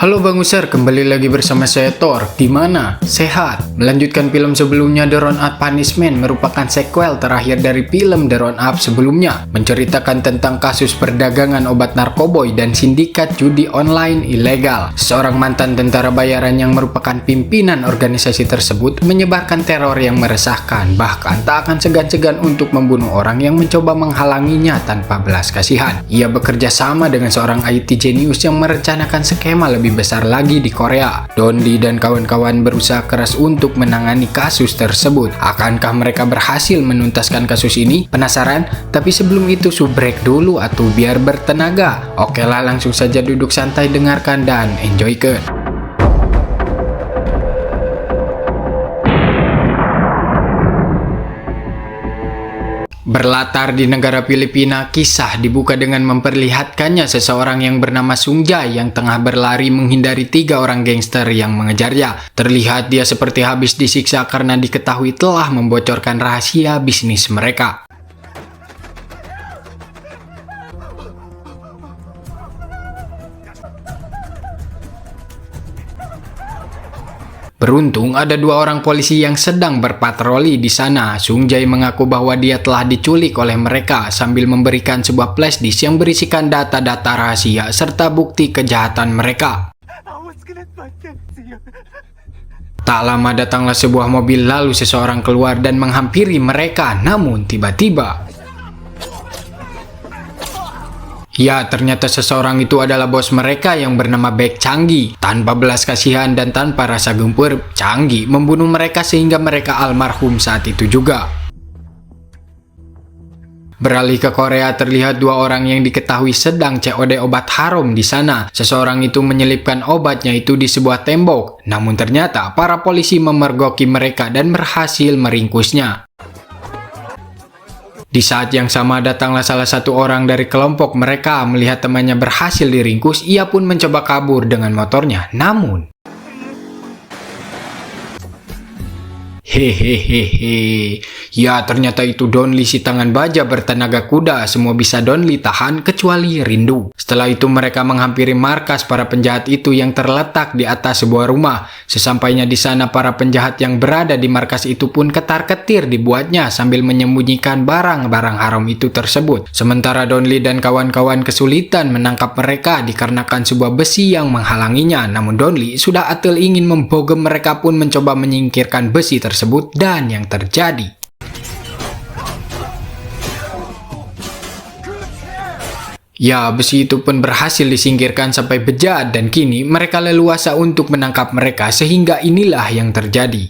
Halo Bang User, kembali lagi bersama saya Thor. Gimana? Sehat? Melanjutkan film sebelumnya, The Round Up Punishment merupakan sequel terakhir dari film The Round Up sebelumnya, menceritakan tentang kasus perdagangan obat narkoboy dan sindikat judi online ilegal. Seorang mantan tentara bayaran yang merupakan pimpinan organisasi tersebut menyebarkan teror yang meresahkan, bahkan tak akan segan-segan untuk membunuh orang yang mencoba menghalanginya tanpa belas kasihan. Ia bekerja sama dengan seorang IT jenius yang merencanakan skema lebih besar lagi di Korea. Don Lee dan kawan-kawan berusaha keras untuk menangani kasus tersebut. Akankah mereka berhasil menuntaskan kasus ini? Penasaran? Tapi sebelum itu subrek dulu atau biar bertenaga. Oke lah, langsung saja duduk santai, dengarkan dan enjoy ke. Berlatar di negara Filipina, kisah dibuka dengan memperlihatkannya seseorang yang bernama Sung Jae yang tengah berlari menghindari 3 orang gangster yang mengejarnya. Terlihat dia seperti habis disiksa karena diketahui telah membocorkan rahasia bisnis mereka. Beruntung ada 2 orang polisi yang sedang berpatroli di sana. Sung Jae mengaku bahwa dia telah diculik oleh mereka sambil memberikan sebuah flash disk yang berisikan data-data rahasia serta bukti kejahatan mereka. Tak lama datanglah sebuah mobil, lalu seseorang keluar dan menghampiri mereka. Namun tiba-tiba, ya, ternyata seseorang itu adalah bos mereka yang bernama Baek Changgi. Tanpa belas kasihan dan tanpa rasa gempur, Changgi membunuh mereka sehingga mereka almarhum saat itu juga. Beralih ke Korea, terlihat 2 orang yang diketahui sedang COD obat haram di sana. Seseorang itu menyelipkan obatnya itu di sebuah tembok. Namun ternyata para polisi memergoki mereka dan berhasil meringkusnya. Di saat yang sama datanglah salah satu orang dari kelompok mereka. Melihat temannya berhasil diringkus, ia pun mencoba kabur dengan motornya. Namun, hehehehe, ya ternyata itu Don Lee si tangan baja bertenaga kuda. Semua bisa Don Lee tahan kecuali rindu. Setelah itu mereka menghampiri markas para penjahat itu yang terletak di atas sebuah rumah. Sesampainya di sana, para penjahat yang berada di markas itu pun ketar-ketir dibuatnya sambil menyembunyikan barang-barang haram itu tersebut. Sementara Don Lee dan kawan-kawan kesulitan menangkap mereka dikarenakan sebuah besi yang menghalanginya. Namun Don Lee sudah atel ingin membogem mereka pun mencoba menyingkirkan besi tersebut, dan yang terjadi, ya, besi itu pun berhasil disingkirkan sampai bejat dan kini mereka leluasa untuk menangkap mereka, sehingga inilah yang terjadi.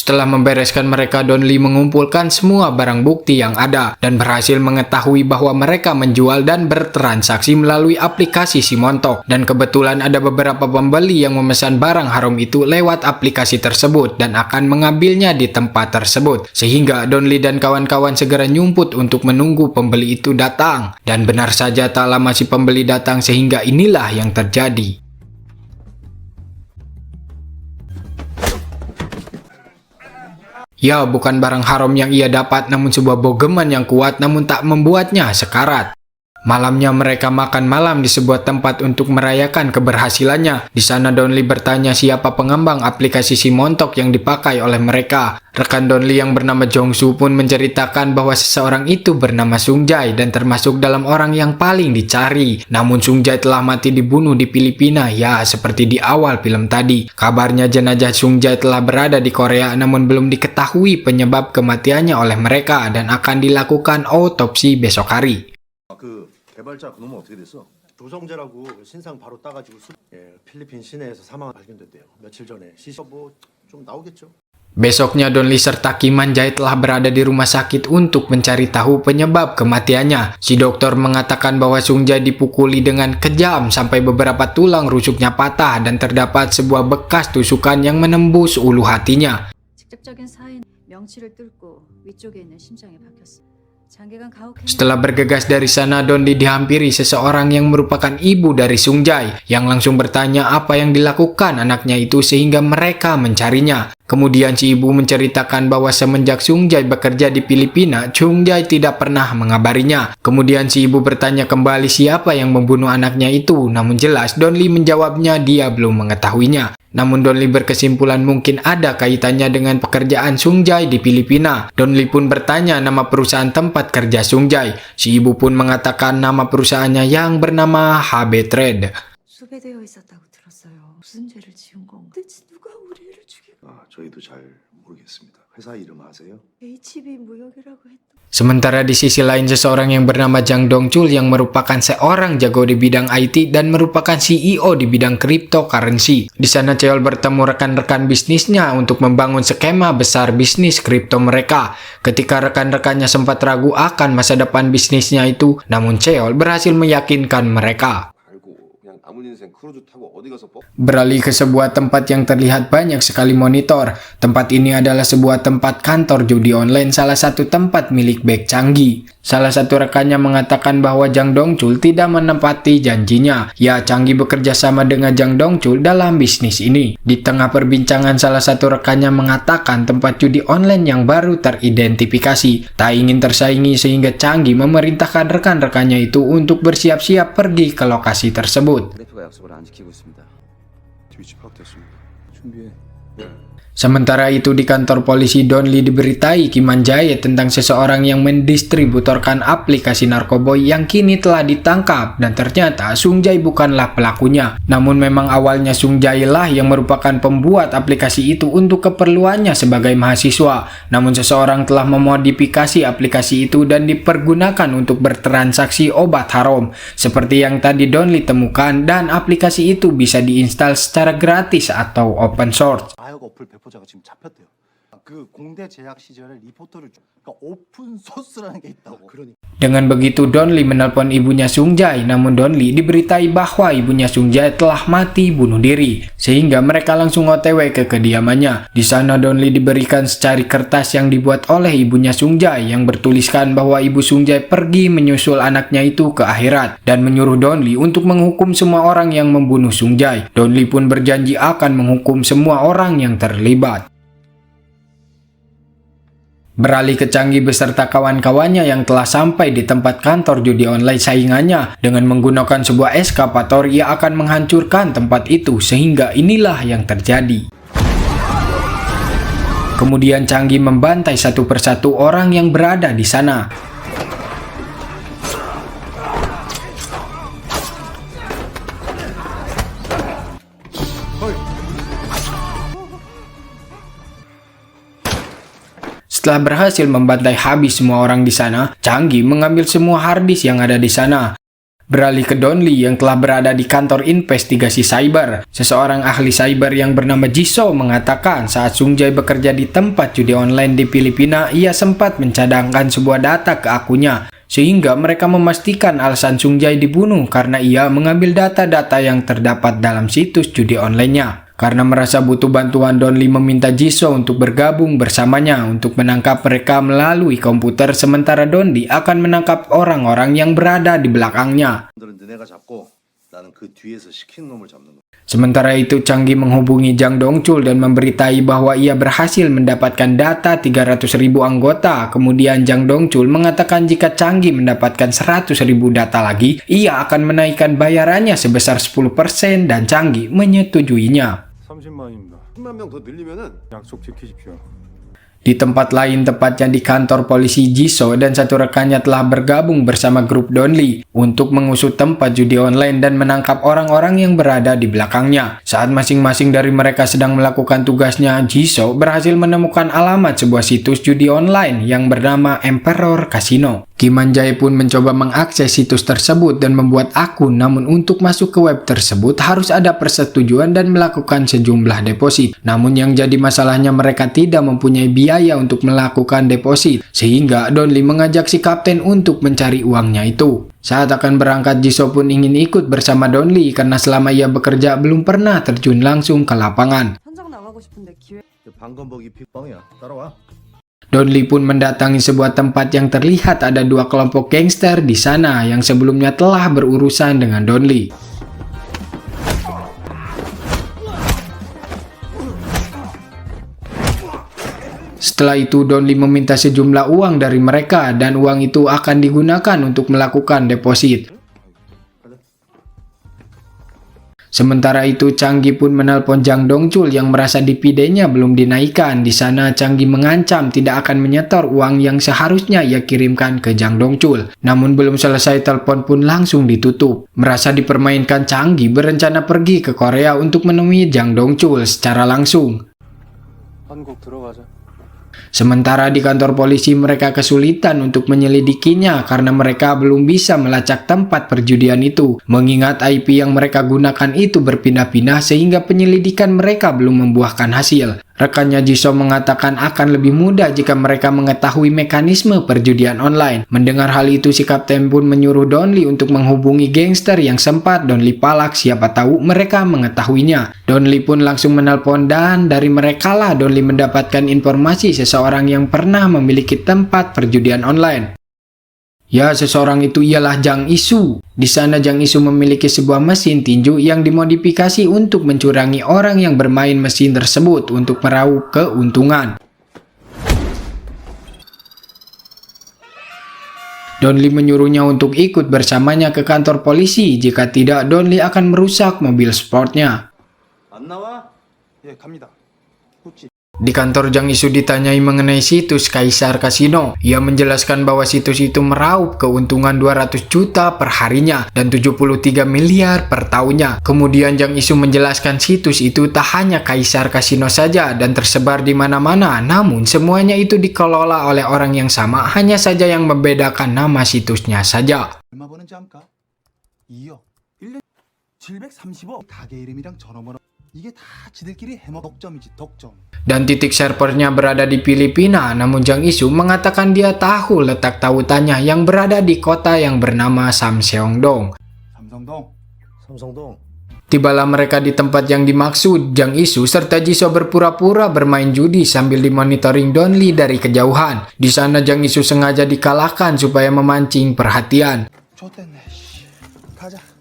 Setelah membereskan mereka, Don Lee mengumpulkan semua barang bukti yang ada dan berhasil mengetahui bahwa mereka menjual dan bertransaksi melalui aplikasi Simontok. Dan kebetulan ada beberapa pembeli yang memesan barang haram itu lewat aplikasi tersebut dan akan mengambilnya di tempat tersebut. Sehingga Don Lee dan kawan-kawan segera nyumput untuk menunggu pembeli itu datang. Dan benar saja tak lama si pembeli datang, sehingga inilah yang terjadi. Ya, bukan barang haram yang ia dapat, namun sebuah bogeman yang kuat namun tak membuatnya sekarat. Malamnya mereka makan malam di sebuah tempat untuk merayakan keberhasilannya. Di sana Don Lee bertanya siapa pengembang aplikasi Simontok yang dipakai oleh mereka. Rekan Don Lee yang bernama Jong Soo pun menceritakan bahwa seseorang itu bernama Sung Jae dan termasuk dalam orang yang paling dicari. Namun Sung Jae telah mati dibunuh di Filipina, ya seperti di awal film tadi. Kabarnya jenazah Sung Jae telah berada di Korea namun belum diketahui penyebab kematiannya oleh mereka dan akan dilakukan otopsi besok hari. 개발자 그놈은 어떻게 됐어? 조성재라고 신상 바로 따가지고 필리핀 시내에서 사망 발견됐대요. 며칠 전에 시시 뭐좀 나오겠죠? Besoknya Don Lee serta Kim Man Jae telah berada di rumah sakit untuk mencari tahu penyebab kematiannya. Si dokter mengatakan bahwa Sung Jae dipukuli dengan kejam sampai beberapa tulang rusuknya patah dan terdapat sebuah bekas tusukan yang menembus ulu hatinya. 직접적인 사인 명치를 뚫고 위쪽에 있는 심장에 박혔습니다. Setelah bergegas dari sana, Donli dihampiri seseorang yang merupakan ibu dari Sungjai yang langsung bertanya apa yang dilakukan anaknya itu sehingga mereka mencarinya. Kemudian si ibu menceritakan bahwa semenjak Sungjai bekerja di Filipina, Sungjai tidak pernah mengabarinya. Kemudian si ibu bertanya kembali siapa yang membunuh anaknya itu, namun jelas Donli menjawabnya dia belum mengetahuinya. Namun Donli berkesimpulan mungkin ada kaitannya dengan pekerjaan Sungjai di Filipina. Donli pun bertanya nama perusahaan tempat kerja Sungjai. Si ibu pun mengatakan nama perusahaannya yang bernama HB Trade. 수배되어 있었다고 들었어요. 무슨 죄를 지은 건가? 대체 누가 우리 애를 죽이고? 저희도 잘 모르겠습니다. 회사 이름 아세요? HB 무역이라고 했던. Sementara di sisi lain seseorang yang bernama Jang Dongchul yang merupakan seorang jago di bidang IT dan merupakan CEO di bidang cryptocurrency. Di sana Cheol bertemu rekan-rekan bisnisnya untuk membangun skema besar bisnis kripto mereka. Ketika rekan-rekannya sempat ragu akan masa depan bisnisnya itu, namun Cheol berhasil meyakinkan mereka. Beralih ke sebuah tempat yang terlihat banyak sekali monitor. Tempat ini adalah sebuah tempat kantor judi online, salah satu tempat milik Baek Changi. Salah satu rekannya mengatakan bahwa Jang Dongchul tidak menepati janjinya. Ya, Changi bekerja sama dengan Jang Dongchul dalam bisnis ini. Di tengah perbincangan, salah satu rekannya mengatakan tempat judi online yang baru teridentifikasi tak ingin tersaingi sehingga Changi memerintahkan rekan-rekannya itu untuk bersiap-siap pergi ke lokasi tersebut. Sementara itu di kantor polisi, Donli diberitai Kim Man-jae tentang seseorang yang mendistributorkan aplikasi narkoboy yang kini telah ditangkap dan ternyata Sungjai bukanlah pelakunya. Namun memang awalnya Sungjai lah yang merupakan pembuat aplikasi itu untuk keperluannya sebagai mahasiswa. Namun seseorang telah memodifikasi aplikasi itu dan dipergunakan untuk bertransaksi obat haram. Seperti yang tadi Donli temukan, dan aplikasi itu bisa diinstal secara gratis atau open source. 어플 배포자가 지금 잡혔대요. 그 공대 재학 시절에 리포터를 그러니까 오픈 소스라는 게 있다고. Dengan begitu Donli menelpon ibunya Sungjai, namun Donli diberitai bahwa ibunya Sungjai telah mati bunuh diri, sehingga mereka langsung OTW ke kediamannya. Di sana Donli diberikan secari kertas yang dibuat oleh ibunya Sungjai yang bertuliskan bahwa ibu Sungjai pergi menyusul anaknya itu ke akhirat dan menyuruh Donli untuk menghukum semua orang yang membunuh Sungjai. Donli pun berjanji akan menghukum semua orang yang terlibat. Beralih ke Changi beserta kawan-kawannya yang telah sampai di tempat kantor judi online saingannya. Dengan menggunakan sebuah eskavator, ia akan menghancurkan tempat itu sehingga inilah yang terjadi. Kemudian Changi membantai satu persatu orang yang berada di sana. Setelah berhasil membantai habis semua orang di sana, Changi mengambil semua harddisk yang ada di sana. Beralih ke Donli yang telah berada di kantor investigasi cyber. Seseorang ahli cyber yang bernama Jisoo mengatakan saat Sungjai bekerja di tempat judi online di Filipina, ia sempat mencadangkan sebuah data ke akunnya. Sehingga mereka memastikan alasan Sungjai dibunuh karena ia mengambil data-data yang terdapat dalam situs judi online-nya. Karena merasa butuh bantuan, Donli meminta Jisoo untuk bergabung bersamanya untuk menangkap mereka melalui komputer, sementara Donli akan menangkap orang-orang yang berada di belakangnya. Sementara itu Changi menghubungi Jang Dongchul dan memberitahu bahwa ia berhasil mendapatkan data 300.000 anggota. Kemudian Jang Dongchul mengatakan jika Changi mendapatkan 100.000 data lagi, ia akan menaikkan bayarannya sebesar 10% dan Changi menyetujuinya. 30만입니다. 10만 명 더 늘리면은 약속 지키십시오. Di tempat lain, tepatnya di kantor polisi, Jisoo dan satu rekannya telah bergabung bersama grup Donli untuk mengusut tempat judi online dan menangkap orang-orang yang berada di belakangnya. Saat masing-masing dari mereka sedang melakukan tugasnya, Jisoo berhasil menemukan alamat sebuah situs judi online yang bernama Emperor Casino. Kim Man-jae pun mencoba mengakses situs tersebut dan membuat akun, namun untuk masuk ke web tersebut harus ada persetujuan dan melakukan sejumlah deposit. Namun yang jadi masalahnya mereka tidak mempunyai biaya untuk melakukan deposit, sehingga Donli mengajak si kapten untuk mencari uangnya itu. Saat akan berangkat, Jisoo pun ingin ikut bersama Donli karena selama ia bekerja belum pernah terjun langsung ke lapangan. 현장 나가고 싶은데 기회. 방검복 입히 뻥이야. 따라와. Donli pun mendatangi sebuah tempat yang terlihat ada dua kelompok gangster di sana yang sebelumnya telah berurusan dengan Donli. Setelah itu Donli meminta sejumlah uang dari mereka dan uang itu akan digunakan untuk melakukan deposit. Sementara itu Changgi pun menelpon Jang Dongchul yang merasa DPD-nya belum dinaikkan. Di sana Changgi mengancam tidak akan menyetor uang yang seharusnya ia kirimkan ke Jang Dongchul. Namun belum selesai telepon pun langsung ditutup. Merasa dipermainkan, Changgi berencana pergi ke Korea untuk menemui Jang Dongchul secara langsung. Sementara di kantor polisi mereka kesulitan untuk menyelidikinya karena mereka belum bisa melacak tempat perjudian itu. Mengingat IP yang mereka gunakan itu berpindah-pindah sehingga penyelidikan mereka belum membuahkan hasil. Rekannya Jisoo mengatakan akan lebih mudah jika mereka mengetahui mekanisme perjudian online. Mendengar hal itu si kapten pun menyuruh Donli untuk menghubungi gangster yang sempat Donli palak, siapa tahu mereka mengetahuinya. Donli pun langsung menelpon dan dari merekalah Donli mendapatkan informasi seseorang yang pernah memiliki tempat perjudian online. Ya, seseorang itu ialah Jang Isu. Di sana Jang Isu memiliki sebuah mesin tinju yang dimodifikasi untuk mencurangi orang yang bermain mesin tersebut untuk meraup keuntungan. Donli menyuruhnya untuk ikut bersamanya ke kantor polisi, jika tidak Donli akan merusak mobil sportnya. 안 나와? 예, 갑니다. 구찌. Di kantor Jang Isu ditanyai mengenai situs Kaisar Kasino. Ia menjelaskan bahwa situs itu meraup keuntungan 200 juta per harinya dan 73 miliar per tahunnya. Kemudian Jang Isu menjelaskan situs itu tak hanya Kaisar Kasino saja dan tersebar di mana-mana, namun semuanya itu dikelola oleh orang yang sama, hanya saja yang membedakan nama situsnya saja. 얼마 버는지 압니까? 2억. 1년 730억. 가게 이름이랑 전화번호. 이게 다 지들끼리 해먹 덕점이지, 덕점. Dan titik servernya berada di Filipina, namun Jang Isu mengatakan dia tahu letak tautannya yang berada di kota yang bernama Samseongdong. 삼성동. 삼성동. Tibalah mereka di tempat yang dimaksud. Jang Isu serta Jisoo berpura-pura bermain judi sambil dimonitoring Donli dari kejauhan. Di sana Jang Isu sengaja dikalahkan supaya memancing perhatian. 좋댔네. 씨. 가자.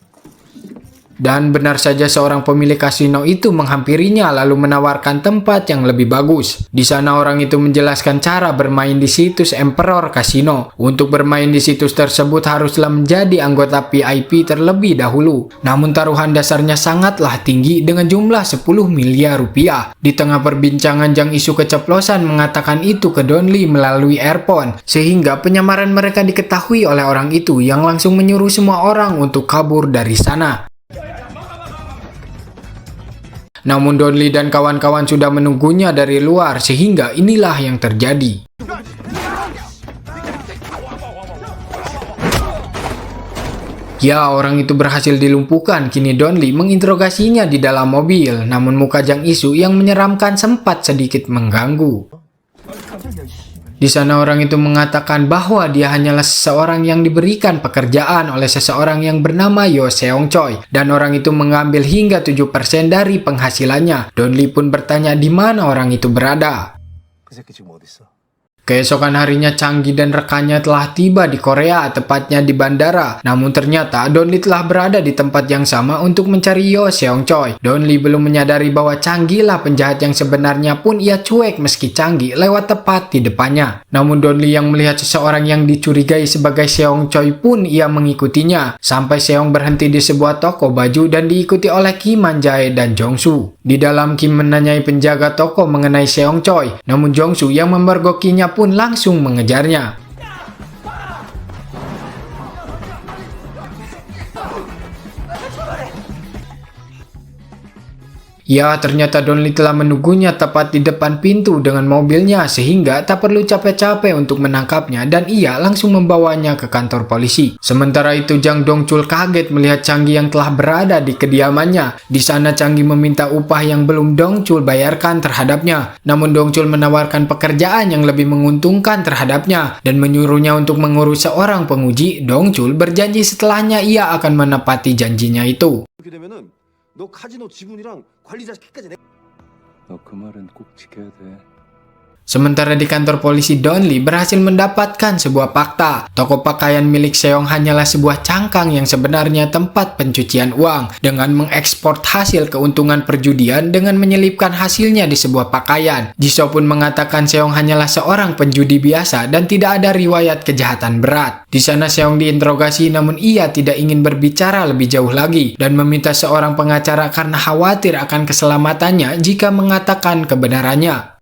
Dan benar saja seorang pemilik kasino itu menghampirinya lalu menawarkan tempat yang lebih bagus. Di sana orang itu menjelaskan cara bermain di situs Emperor Casino. Untuk bermain di situs tersebut haruslah menjadi anggota VIP terlebih dahulu. Namun taruhan dasarnya sangatlah tinggi dengan jumlah 10 miliar rupiah. Di tengah perbincangan Jang Isu keceplosan mengatakan itu ke Donli melalui earphone. Sehingga penyamaran mereka diketahui oleh orang itu yang langsung menyuruh semua orang untuk kabur dari sana. Namun Donli dan kawan-kawan sudah menunggunya dari luar sehingga inilah yang terjadi. Ya, orang itu berhasil dilumpuhkan. Kini Donli menginterogasinya di dalam mobil. Namun muka Jang Isu yang menyeramkan sempat sedikit mengganggu. Di sana orang itu mengatakan bahwa dia hanyalah seseorang yang diberikan pekerjaan oleh seseorang yang bernama Yo Seong Choi. Dan orang itu mengambil hingga 7% dari penghasilannya. Donli pun bertanya di mana orang itu berada. 그 새끼 지금 어디 있어? Keesokan harinya Changgi dan rekannya telah tiba di Korea, tepatnya di bandara. Namun ternyata Donli telah berada di tempat yang sama untuk mencari Yo Seong Choi. Donli belum menyadari bahwa Changgi lah penjahat yang sebenarnya pun ia cuek meski Changgi lewat tepat di depannya. Namun Donli yang melihat seseorang yang dicurigai sebagai Seong Choi pun ia mengikutinya. Sampai Seong berhenti di sebuah toko baju dan diikuti oleh Kim Man-jae dan Jong-soo. Di dalam Kim menanyai penjaga toko mengenai Seong Choi. Namun Jong-soo yang memergokinya pun langsung mengejarnya. Ya, ternyata Donli telah menunggunya tepat di depan pintu dengan mobilnya sehingga tak perlu capek-capek untuk menangkapnya dan ia langsung membawanya ke kantor polisi. Sementara itu Jang Dongchul kaget melihat Changgi yang telah berada di kediamannya. Di sana Changgi meminta upah yang belum Dongchul bayarkan terhadapnya. Namun Dongchul menawarkan pekerjaan yang lebih menguntungkan terhadapnya dan menyuruhnya untuk mengurus seorang penguji. Dongchul berjanji setelahnya ia akan menepati janjinya itu. 그렇게 되면은 너 카지노 지분이랑 관리자 시키까지 내. 너 그 말은 꼭 지켜야 돼. Sementara di kantor polisi, Donli berhasil mendapatkan sebuah fakta. Toko pakaian milik Seong hanyalah sebuah cangkang yang sebenarnya tempat pencucian uang, dengan mengekspor hasil keuntungan perjudian dengan menyelipkan hasilnya di sebuah pakaian. Jisoo pun mengatakan Seong hanyalah seorang penjudi biasa dan tidak ada riwayat kejahatan berat. Di sana Seong diinterogasi, namun ia tidak ingin berbicara lebih jauh lagi dan meminta seorang pengacara karena khawatir akan keselamatannya jika mengatakan kebenarannya.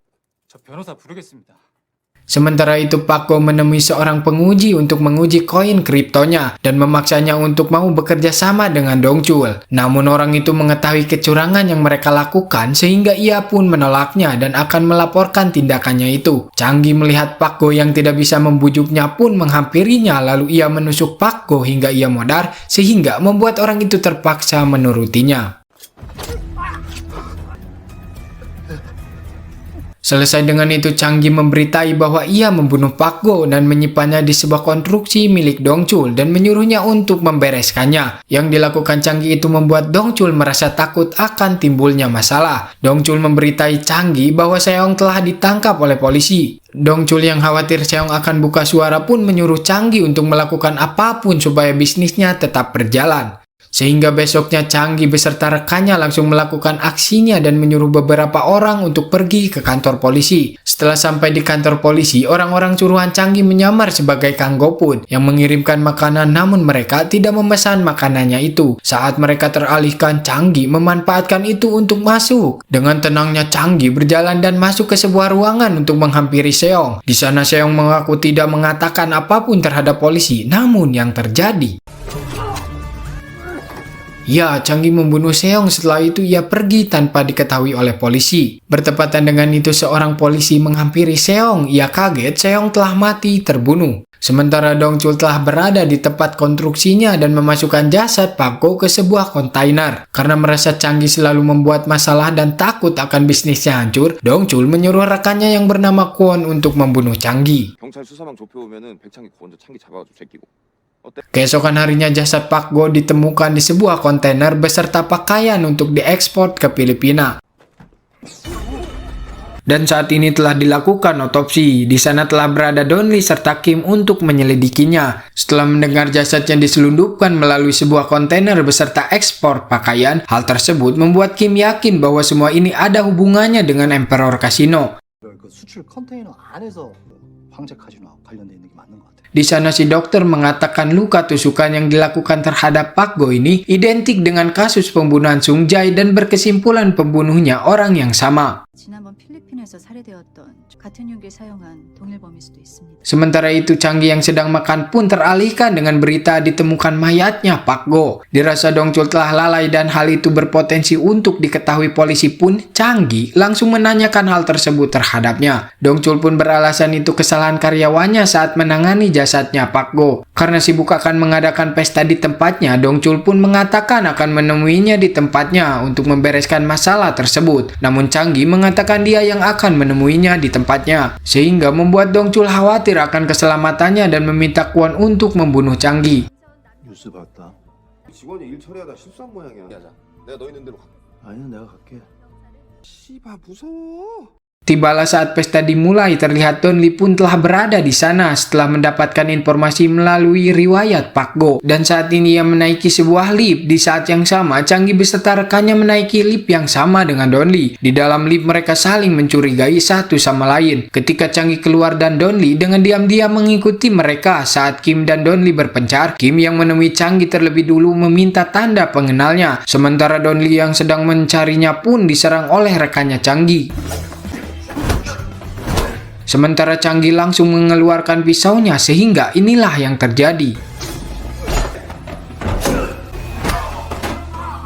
Sementara itu, Pak Go menemui seorang penguji untuk menguji koin kriptonya dan memaksanya untuk mau bekerja sama dengan Dongchul. Namun orang itu mengetahui kecurangan yang mereka lakukan sehingga ia pun menolaknya dan akan melaporkan tindakannya itu. Changi melihat Pak Go yang tidak bisa membujuknya pun menghampirinya, lalu ia menusuk Pak Go hingga ia modar sehingga membuat orang itu terpaksa menurutinya. Selesai dengan itu, Changi memberitahu bahwa ia membunuh Pak Go dan menyimpannya di sebuah konstruksi milik Dongchul dan menyuruhnya untuk membereskannya. Yang dilakukan Changi itu membuat Dongchul merasa takut akan timbulnya masalah. Dongchul memberitahu Changi bahwa Seong telah ditangkap oleh polisi. Dongchul yang khawatir Seong akan buka suara pun menyuruh Changi untuk melakukan apapun supaya bisnisnya tetap berjalan. Sehingga besoknya Changi beserta rekannya langsung melakukan aksinya dan menyuruh beberapa orang untuk pergi ke kantor polisi. Setelah sampai di kantor polisi, orang-orang suruhan Changi menyamar sebagai Kang Gopun yang mengirimkan makanan, namun mereka tidak memesan makanannya itu. Saat mereka teralihkan, Changi memanfaatkan itu untuk masuk. Dengan tenangnya Changi berjalan dan masuk ke sebuah ruangan untuk menghampiri Seong. Di sana Seong mengaku tidak mengatakan apapun terhadap polisi, namun yang terjadi, ya, Changi membunuh Seong. Setelah itu ia pergi tanpa diketahui oleh polisi. Bertepatan dengan itu seorang polisi menghampiri Seong. Ia kaget Seong telah mati terbunuh. Sementara Dongchul telah berada di tempat konstruksinya dan memasukkan jasad Pak Go ke sebuah kontainer. Karena merasa Changi selalu membuat masalah dan takut akan bisnisnya hancur, Dongchul menyuruh rekannya yang bernama Kwon untuk membunuh Changi. 경찰 수사망 좁혀오면은 백창기 먼저 창기 잡아가지고 제끼고. Keesokan harinya jasad Pak Go ditemukan di sebuah kontainer beserta pakaian untuk diekspor ke Filipina. Dan saat ini telah dilakukan otopsi. Di sana telah berada Donli serta Kim untuk menyelidikinya. Setelah mendengar jasadnya diselundupkan melalui sebuah kontainer beserta ekspor pakaian, hal tersebut membuat Kim yakin bahwa semua ini ada hubungannya dengan Emperor Casino. 그 수출 컨테이너 안에서 황제 카지노하고 관련돼 있는 게 맞는 것 같아요. Di sana si dokter mengatakan luka tusukan yang dilakukan terhadap Pak Go ini identik dengan kasus pembunuhan Sung Jae dan berkesimpulan pembunuhnya orang yang sama. 지난번 필리핀에서 살해되었던 같은 용기를 사용한 동일범일 수도 있습니다. Sementara itu Changi yang sedang makan pun teralihkan dengan berita ditemukan mayatnya Pak Go. Dirasa Dongchul telah lalai dan hal itu berpotensi untuk diketahui polisi pun, Changi langsung menanyakan hal tersebut terhadapnya. Dongchul pun beralasan itu kesalahan karyawannya saat menangani jasadnya Pak Go. Karena sibuk akan mengadakan pesta di tempatnya, Dongchul pun mengatakan akan menemuinya di tempatnya untuk membereskan masalah tersebut. Namun Changi mengatakan dia yang akan menemuinya di tempatnya, sehingga membuat Dongchul khawatir akan keselamatannya dan meminta Kwon untuk membunuh Changi. 뉴스 봤다. 직원이 일 처리하다 실수한 모양이야. 하자. 내가 너 있는 대로 갈게. 아니야, 내가 갈게. 씨발 무서워. Tibalah saat pesta dimulai, terlihat Donli pun telah berada di sana setelah mendapatkan informasi melalui riwayat Pak Go. Dan saat ini ia menaiki sebuah lift. Di saat yang sama, Changi beserta rekannya menaiki lift yang sama dengan Donli. Di dalam lift mereka saling mencurigai satu sama lain. Ketika Changi keluar dan Donli dengan diam-diam mengikuti mereka, saat Kim dan Donli berpencar, Kim yang menemui Changi terlebih dulu meminta tanda pengenalnya. Sementara Donli yang sedang mencarinya pun diserang oleh rekannya Changi. Sementara Changi langsung mengeluarkan pisaunya sehingga inilah yang terjadi.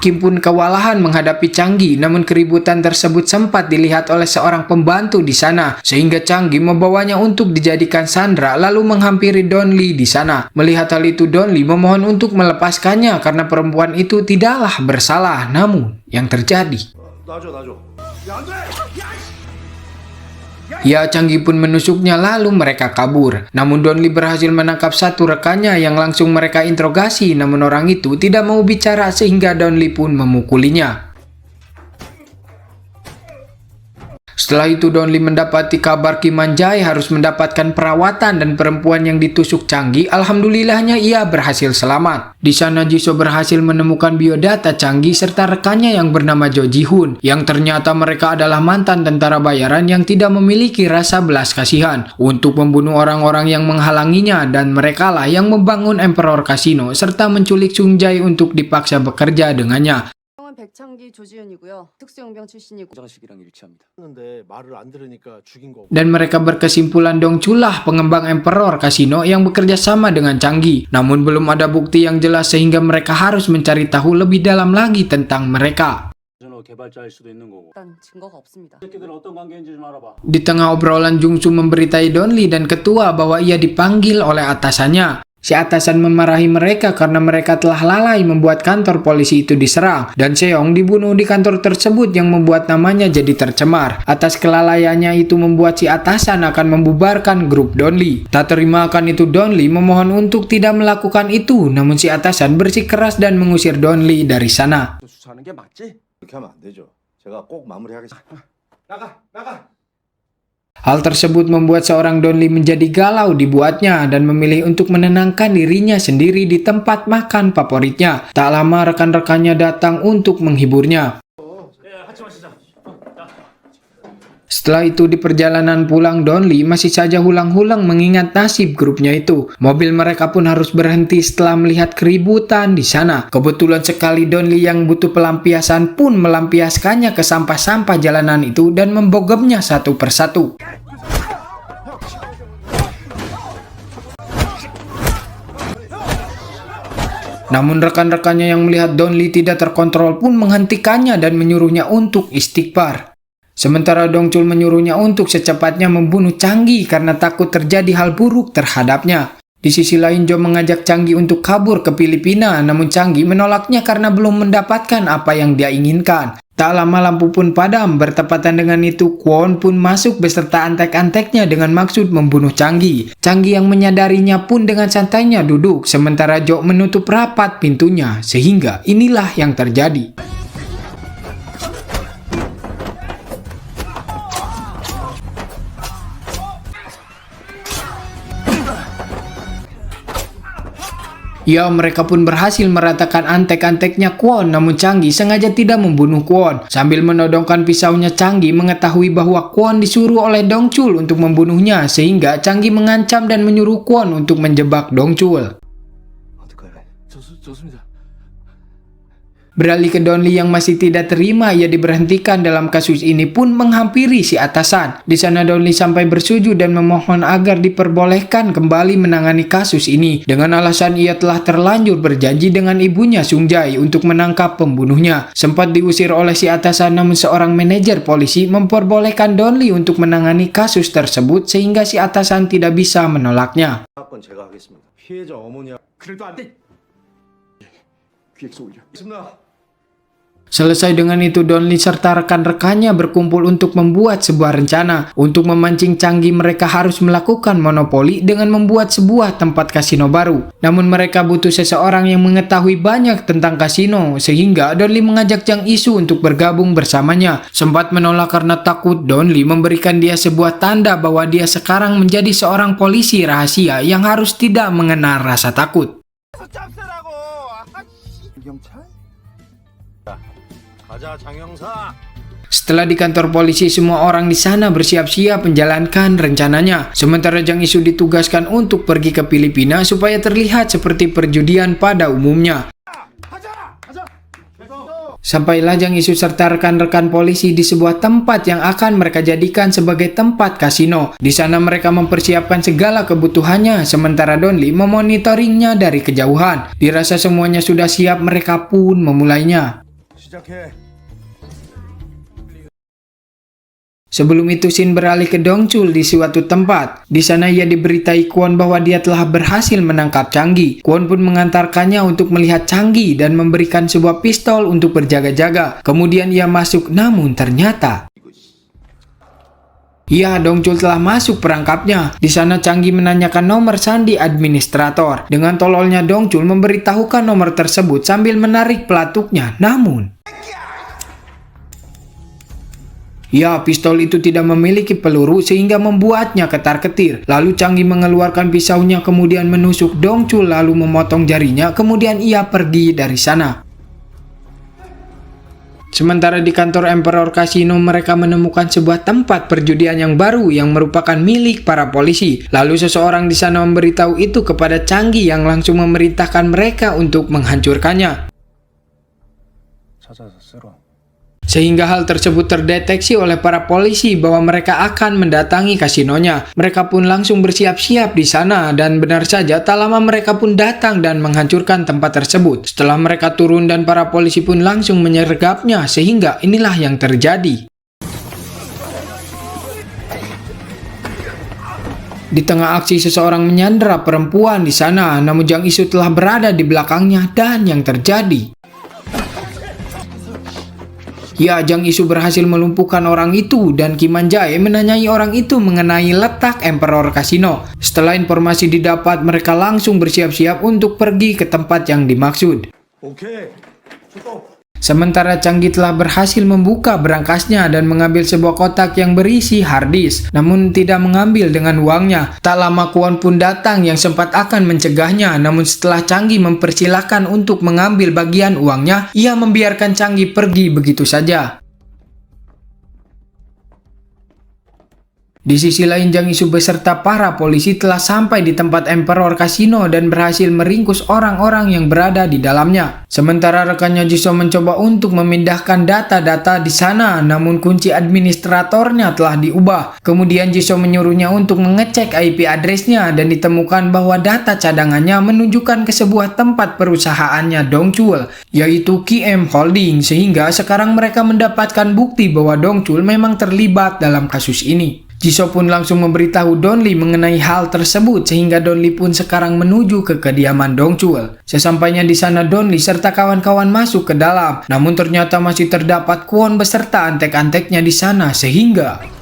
Kim pun kewalahan menghadapi Changi, namun keributan tersebut sempat dilihat oleh seorang pembantu di sana, sehingga Changi membawanya untuk dijadikan sandera lalu menghampiri Donli di sana. Melihat hal itu, Donli memohon untuk melepaskannya karena perempuan itu tidaklah bersalah. Namun yang terjadi, 놔줘. 야, 안 돼! ya, Changi pun menusuknya lalu mereka kabur. Namun Donli berhasil menangkap satu rekannya yang langsung mereka interogasi, namun orang itu tidak mau bicara sehingga Donli pun memukulinya. Setelah itu Donli mendapati kabar Kim Man-jae harus mendapatkan perawatan dan perempuan yang ditusuk Changi, alhamdulillahnya ia berhasil selamat. Di sana Jisoo berhasil menemukan biodata Changi serta rekannya yang bernama Jo Ji-hoon, yang ternyata mereka adalah mantan tentara bayaran yang tidak memiliki rasa belas kasihan untuk membunuh orang-orang yang menghalanginya, dan merekalah yang membangun Emperor Casino serta menculik Sung-jae untuk dipaksa bekerja dengannya. 백창기 조지현이고요. 특수용병 출신이고 장식이랑 일치합니다. 근데 말을 안 들으니까 죽인 거고. Dan mereka berkesimpulan Dongchul lah pengembang Emperor Casino yang bekerja sama dengan Changi. Namun belum ada bukti yang jelas sehingga mereka harus mencari tahu lebih dalam lagi tentang mereka. 개발자일 수도 있는 거고. 일단 증거가 없습니다. 새끼들 어떤 관계인지 좀 알아봐. Di tengah obrolan Jungsu memberitahu Donli dan ketua bahwa ia dipanggil oleh atasannya. Si atasan memarahi mereka karena mereka telah lalai membuat kantor polisi itu diserang, dan Seong dibunuh di kantor tersebut yang membuat namanya jadi tercemar. Atas kelalaiannya itu membuat si atasan akan membubarkan grup Donli. Tak terima akan itu Donli memohon untuk tidak melakukan itu, namun si atasan bersikeras dan mengusir Donli dari sana. 수사하는 게 맞지? 그렇게 하면 안 되죠. 제가 꼭 마무리하겠습니다. 나가. Hal tersebut membuat seorang Donli menjadi galau dibuatnya dan memilih untuk menenangkan dirinya sendiri di tempat makan favoritnya. Tak lama rekan-rekannya datang untuk menghiburnya. Setelah itu di perjalanan pulang Donli masih saja hulang-hulang mengingat nasib grupnya itu. Mobil mereka pun harus berhenti setelah melihat keributan di sana. Kebetulan sekali Donli yang butuh pelampiasan pun melampiaskannya ke sampah-sampah jalanan itu dan membogemnya satu persatu. Namun rekan-rekannya yang melihat Donli tidak terkontrol pun menghentikannya dan menyuruhnya untuk istighfar. Sementara Dongchul menyuruhnya untuk secepatnya membunuh Changi karena takut terjadi hal buruk terhadapnya. Di sisi lain Jo mengajak Changi untuk kabur ke Filipina, namun Changi menolaknya karena belum mendapatkan apa yang dia inginkan. Tak lama lampu pun padam, bertepatan dengan itu Kwon pun masuk beserta antek-anteknya dengan maksud membunuh Changi. Changi yang menyadarinya pun dengan santainya duduk, sementara Jo menutup rapat pintunya, sehingga inilah yang terjadi. Ya, mereka pun berhasil meratakan antek-anteknya Kwon, namun Changi sengaja tidak membunuh Kwon. Sambil menodongkan pisaunya, Changi mengetahui bahwa Kwon disuruh oleh Dongchul untuk membunuhnya, sehingga Changi mengancam dan menyuruh Kwon untuk menjebak Dongchul. 좋습니다. Beralih ke Donli yang masih tidak terima ia diberhentikan dalam kasus ini pun menghampiri si atasan. Di sana Donli sampai bersujud dan memohon agar diperbolehkan kembali menangani kasus ini. Dengan alasan ia telah terlanjur berjanji dengan ibunya Sung-jae untuk menangkap pembunuhnya. Sempat diusir oleh si atasan, namun seorang manajer polisi memperbolehkan Donli untuk menangani kasus tersebut sehingga si atasan tidak bisa menolaknya. 사건 제가 하겠습니다. 피해자 어머니와 그래도 안 돼. 기획서 올려. 있습니다. Selesai dengan itu, Donli serta rekan-rekannya berkumpul untuk membuat sebuah rencana. Untuk memancing Changi, mereka harus melakukan monopoli dengan membuat sebuah tempat kasino baru. Namun mereka butuh seseorang yang mengetahui banyak tentang kasino, sehingga Donli mengajak Jang Isu untuk bergabung bersamanya. Sempat menolak karena takut, Donli memberikan dia sebuah tanda bahwa dia sekarang menjadi seorang polisi rahasia yang harus tidak mengenal rasa takut. 가자 장영사. Setelah di kantor polisi, semua orang di sana bersiap-siap menjalankan rencananya. Sementara Jang Isu ditugaskan untuk pergi ke Filipina supaya terlihat seperti perjudian pada umumnya. Sampailah Jang Isu serta rekan-rekan polisi di sebuah tempat yang akan mereka jadikan sebagai tempat kasino. Di sana mereka mempersiapkan segala kebutuhannya, sementara Donli memonitoringnya dari kejauhan. Dirasa semuanya sudah siap, mereka pun memulainya. 시작해. Sebelum itu Shin beralih ke Dongchul di suatu tempat. Di sana ia diberitahu Kwon bahwa dia telah berhasil menangkap Changi. Kwon pun mengantarkannya untuk melihat Changi dan memberikan sebuah pistol untuk berjaga-jaga. Kemudian ia masuk, namun ternyata ya, Dongchul telah masuk perangkapnya. Di sana Changi menanyakan nomor sandi administrator. Dengan tololnya Dongchul memberitahukan nomor tersebut sambil menarik pelatuknya. Namun Ya, pistol itu tidak memiliki peluru sehingga membuatnya ketar-ketir. Lalu Changi mengeluarkan pisaunya kemudian menusuk Dongchul lalu memotong jarinya, kemudian ia pergi dari sana. Sementara di kantor Emperor Casino mereka menemukan sebuah tempat perjudian yang baru yang merupakan milik para polisi. Lalu seseorang di sana memberitahu itu kepada Changi yang langsung memerintahkan mereka untuk menghancurkannya. Sehingga hal tersebut terdeteksi oleh para polisi bahwa mereka akan mendatangi kasinonya. Mereka pun langsung bersiap-siap di sana dan benar saja tak lama mereka pun datang dan menghancurkan tempat tersebut. Setelah mereka turun dan para polisi pun langsung menyergapnya sehingga inilah yang terjadi. Di tengah aksi seseorang menyandera perempuan di sana, namun Jang Isu telah berada di belakangnya dan yang terjadi. Ya, Jang Isu berhasil melumpuhkan orang itu dan Kim Man Jae menanyai orang itu mengenai letak Emperor Casino. Setelah informasi didapat, mereka langsung bersiap-siap untuk pergi ke tempat yang dimaksud. 오케이. 출동. Sementara Changi telah berhasil membuka berangkasnya dan mengambil sebuah kotak yang berisi hard disk, namun tidak mengambil dengan uangnya. Tak lama Kwon pun datang yang sempat akan mencegahnya, namun setelah Changi mempersilahkan untuk mengambil bagian uangnya, ia membiarkan Changi pergi begitu saja. Di sisi lain, Jang Isu beserta para polisi telah sampai di tempat Emperor Casino dan berhasil meringkus orang-orang yang berada di dalamnya. Sementara rekannya Jisoo mencoba untuk memindahkan data-data di sana, namun kunci administratornya telah diubah. Kemudian Jisoo menyuruhnya untuk mengecek IP addressnya dan ditemukan bahwa data cadangannya menunjukkan ke sebuah tempat perusahaannya Dongchul, yaitu KM Holding, sehingga sekarang mereka mendapatkan bukti bahwa Dongchul memang terlibat dalam kasus ini. Jisoo pun langsung memberitahu Donli mengenai hal tersebut sehingga Donli pun sekarang menuju ke kediaman Dongchul. Sesampainya di sana Donli serta kawan-kawan masuk ke dalam, namun ternyata masih terdapat Kwon beserta antek-anteknya di sana sehingga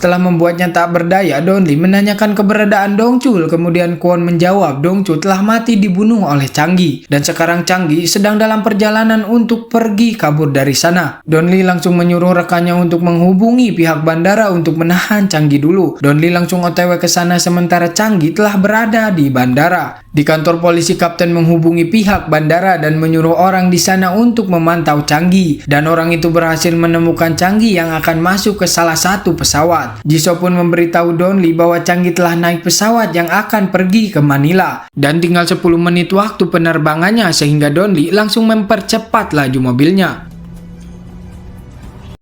setelah membuatnya tak berdaya, Donli menanyakan keberadaan Dongchul. Kemudian Kwon menjawab Dongchul telah mati dibunuh oleh Changi dan sekarang Changi sedang dalam perjalanan untuk pergi kabur dari sana. Donli langsung menyuruh rekannya untuk menghubungi pihak bandara untuk menahan Changi dulu. Donli langsung OTW ke sana sementara Changi telah berada di bandara. Di kantor polisi, Kapten menghubungi pihak bandara dan menyuruh orang di sana untuk memantau Changi, dan orang itu berhasil menemukan Changi yang akan masuk ke salah satu pesawat. Jisoo pun memberitahu Donli bahwa Changi telah naik pesawat yang akan pergi ke Manila dan tinggal 10 menit waktu penerbangannya sehingga Donli langsung mempercepat laju mobilnya.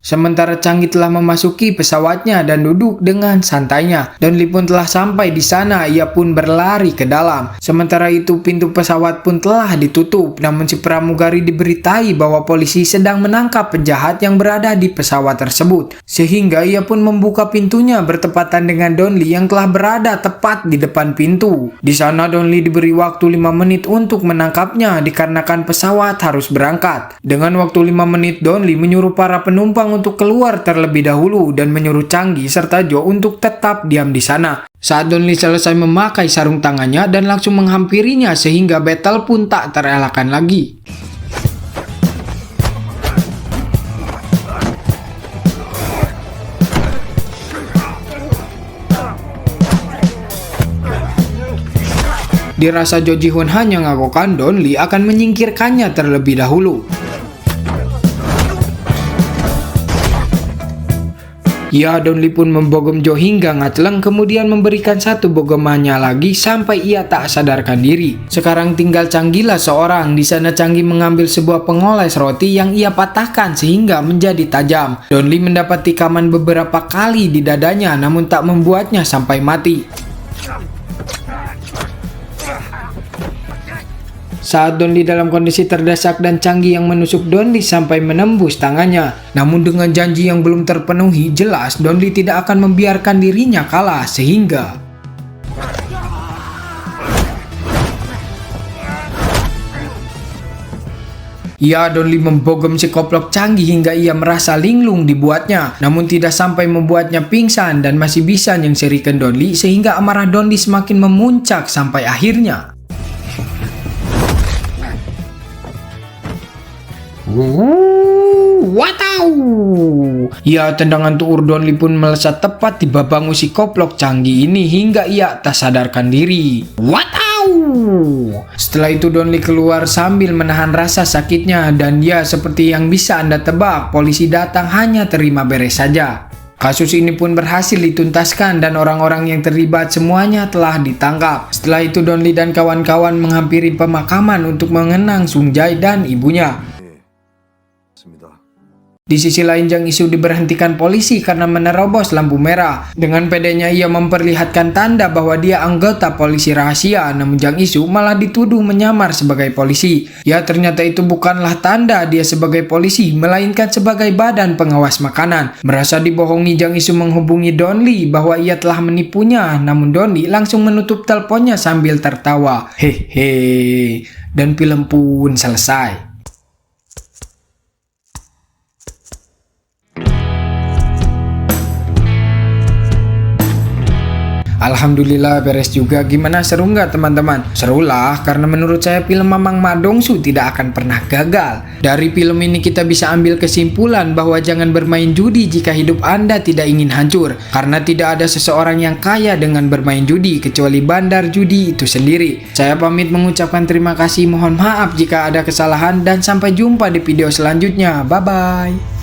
Sementara Changi telah memasuki pesawatnya dan duduk dengan santainya. Donli pun telah sampai di sana, ia pun berlari ke dalam. Sementara itu pintu pesawat pun telah ditutup, namun si pramugari diberitai bahwa polisi sedang menangkap penjahat yang berada di pesawat tersebut. Sehingga ia pun membuka pintunya bertepatan dengan Donli yang telah berada tepat di depan pintu. Di sana Donli diberi waktu 5 menit untuk menangkapnya dikarenakan pesawat harus berangkat. Dengan waktu 5 menit Donli menyuruh para penumpang untuk keluar terlebih dahulu dan menyuruh Changi serta Jo untuk tetap diam di sana. Saat Donli selesai memakai sarung tangannya dan langsung menghampirinya sehingga battle pun tak terelakkan lagi. Dirasa Jo Ji-hoon hanya ngagokan, Donli akan menyingkirkannya terlebih dahulu. Ya, Donli pun membogom Jo hingga ngacleng, kemudian memberikan satu bogomannya lagi sampai ia tak sadarkan diri. Sekarang tinggal Changi lah seorang. Di sana Changi mengambil sebuah pengoles roti yang ia patahkan sehingga menjadi tajam. Donli mendapat tikaman beberapa kali di dadanya namun tak membuatnya sampai mati. Saat Donli dalam kondisi terdesak dan Changi yang menusuk Donli sampai menembus tangannya. Namun dengan janji yang belum terpenuhi, jelas Donli tidak akan membiarkan dirinya kalah sehingga Ya, Donli membogem si koplok canggih hingga ia merasa linglung dibuatnya, namun tidak sampai membuatnya pingsan dan masih bisa nyengserikan Donli sehingga amarah Donli semakin memuncak sampai akhirnya. Watau! Ya, tendangan tuur Donli pun melesat tepat di babangu si koplok canggih ini hingga ia tak sadarkan diri. Watau! Setelah itu Donli keluar sambil menahan rasa sakitnya dan ya seperti yang bisa Anda tebak, polisi datang hanya terima beres saja. Kasus ini pun berhasil dituntaskan dan orang-orang yang terlibat semuanya telah ditangkap. Setelah itu Donli dan kawan-kawan menghampiri pemakaman untuk mengenang Sung Jae dan ibunya. Di sisi lain, Jang Isu diberhentikan polisi karena menerobos lampu merah. Dengan pedenya ia memperlihatkan tanda bahwa dia anggota polisi rahasia, namun Jang Isu malah dituduh menyamar sebagai polisi. Ya, ternyata itu bukanlah tanda dia sebagai polisi, melainkan sebagai badan pengawas makanan. Merasa dibohongi, Jang Isu menghubungi Donli bahwa ia telah menipunya, namun Donli langsung menutup teleponnya sambil tertawa. Hehe. Dan film pun selesai. Alhamdulillah beres juga. Gimana, seru nggak teman-teman? Seru lah, karena menurut saya film Mamang Madongsu tidak akan pernah gagal. Dari film ini kita bisa ambil kesimpulan bahwa jangan bermain judi jika hidup Anda tidak ingin hancur. Karena tidak ada seseorang yang kaya dengan bermain judi kecuali bandar judi itu sendiri. Saya pamit mengucapkan terima kasih, mohon maaf jika ada kesalahan dan sampai jumpa di video selanjutnya. Bye-bye.